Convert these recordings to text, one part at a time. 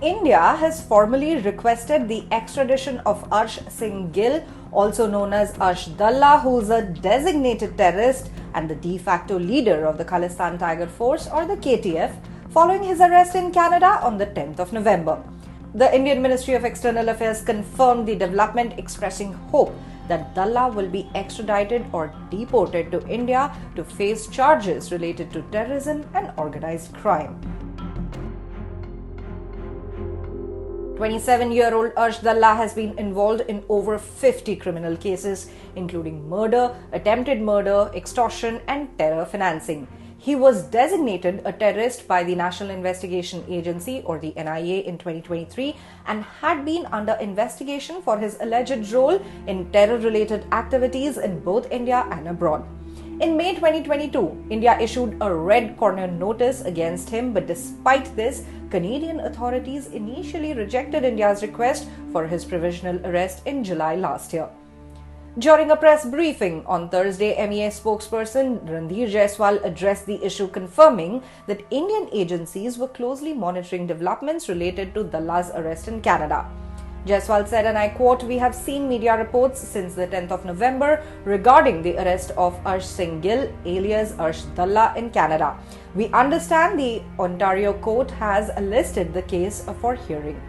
India has formally requested the extradition of Arsh Singh Gill, also known as Arsh Dalla, who is a designated terrorist and the de facto leader of the Khalistan Tiger Force or the KTF, following his arrest in Canada on the 10th of November. The Indian Ministry of External Affairs confirmed the development, expressing hope that Dalla will be extradited or deported to India to face charges related to terrorism and organized crime. 27-year-old Arsh Dalla has been involved in over 50 criminal cases, including murder, attempted murder, extortion, and terror financing. He was designated a terrorist by the National Investigation Agency or the NIA in 2023 and had been under investigation for his alleged role in terror-related activities in both India and abroad. In May 2022, India issued a red corner notice against him, but despite this, Canadian authorities initially rejected India's request for his provisional arrest in July last year. During a press briefing on Thursday, MEA spokesperson Ranveer Jaiswal addressed the issue, confirming that Indian agencies were closely monitoring developments related to Dalla's arrest in Canada. Jaiswal said, and I quote, "We have seen media reports since the 10th of November regarding the arrest of Arsh Singh Gill, alias Arsh Dalla, in Canada. We understand the Ontario court has listed the case for hearing."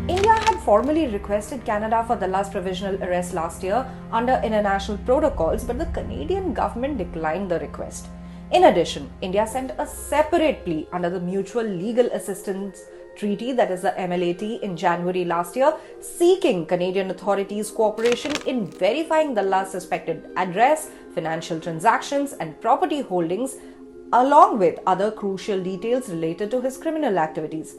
India had formally requested Canada for Dalla's provisional arrest last year under international protocols, but the Canadian government declined the request. In addition, India sent a separate plea under the Mutual Legal Assistance Treaty, that is the MLAT, in January last year, seeking Canadian authorities' cooperation in verifying Dalla's suspected address, financial transactions, and property holdings, along with other crucial details related to his criminal activities.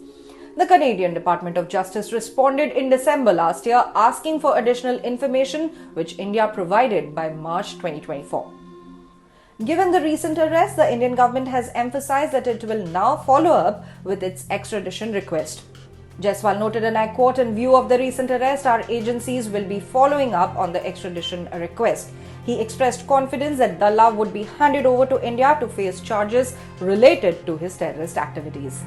The Canadian Department of Justice responded in December last year, asking for additional information, which India provided by March 2024. Given the recent arrest, the Indian government has emphasized that it will now follow up with its extradition request. Jaiswal noted, and I quote, "In view of the recent arrest, our agencies will be following up on the extradition request." He expressed confidence that Dalla would be handed over to India to face charges related to his terrorist activities.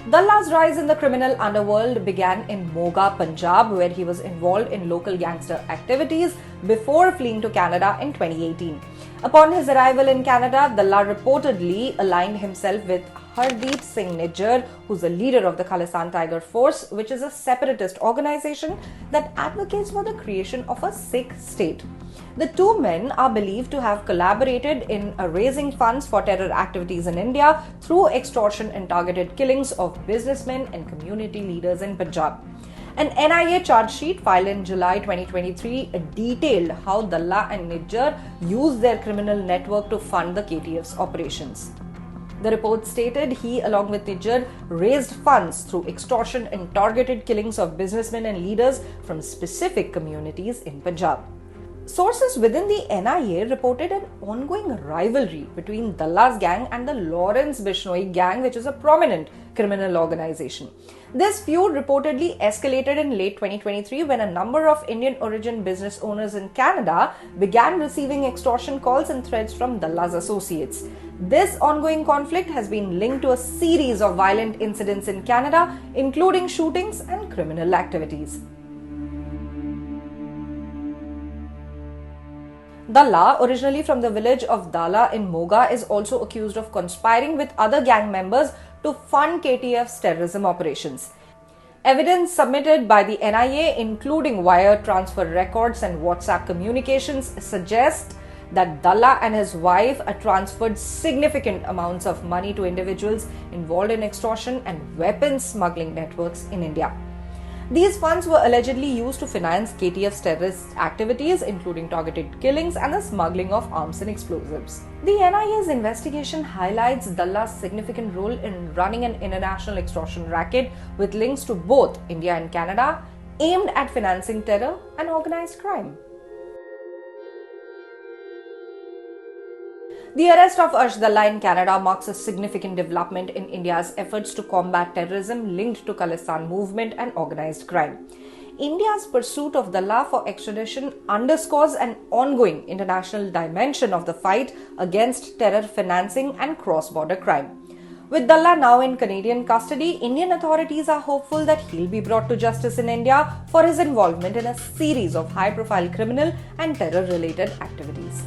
Dalla's rise in the criminal underworld began in Moga, Punjab, where he was involved in local gangster activities before fleeing to Canada in 2018. Upon his arrival in Canada, Dalla reportedly aligned himself with Hardeep Singh Nijjar, who's the leader of the Khalistan Tiger Force, which is a separatist organization that advocates for the creation of a Sikh state. The two men are believed to have collaborated in raising funds for terror activities in India through extortion and targeted killings of businessmen and community leaders in Punjab. An NIA charge sheet filed in July 2023 detailed how Dalla and Nijjar used their criminal network to fund the KTF's operations. The report stated he, along with Nijjar, raised funds through extortion and targeted killings of businessmen and leaders from specific communities in Punjab. Sources within the NIA reported an ongoing rivalry between Dalla's gang and the Lawrence Bishnoi gang, which is a prominent criminal organization. This feud reportedly escalated in late 2023 when a number of Indian origin business owners in Canada began receiving extortion calls and threats from Dalla's associates. This ongoing conflict has been linked to a series of violent incidents in Canada, including shootings and criminal activities. Dalla, originally from the village of Dalla in Moga, is also accused of conspiring with other gang members to fund KTF's terrorism operations. Evidence submitted by the NIA, including wire transfer records and WhatsApp communications, suggests that Dalla and his wife transferred significant amounts of money to individuals involved in extortion and weapons smuggling networks in India. These funds were allegedly used to finance KTF's terrorist activities, including targeted killings and the smuggling of arms and explosives. The NIA's investigation highlights Dalla's significant role in running an international extortion racket with links to both India and Canada, aimed at financing terror and organized crime. The arrest of Arsh Dalla in Canada marks a significant development in India's efforts to combat terrorism linked to Khalistan movement and organized crime. India's pursuit of Dalla for extradition underscores an ongoing international dimension of the fight against terror financing and cross-border crime. With Dalla now in Canadian custody, Indian authorities are hopeful that he'll be brought to justice in India for his involvement in a series of high-profile criminal and terror-related activities.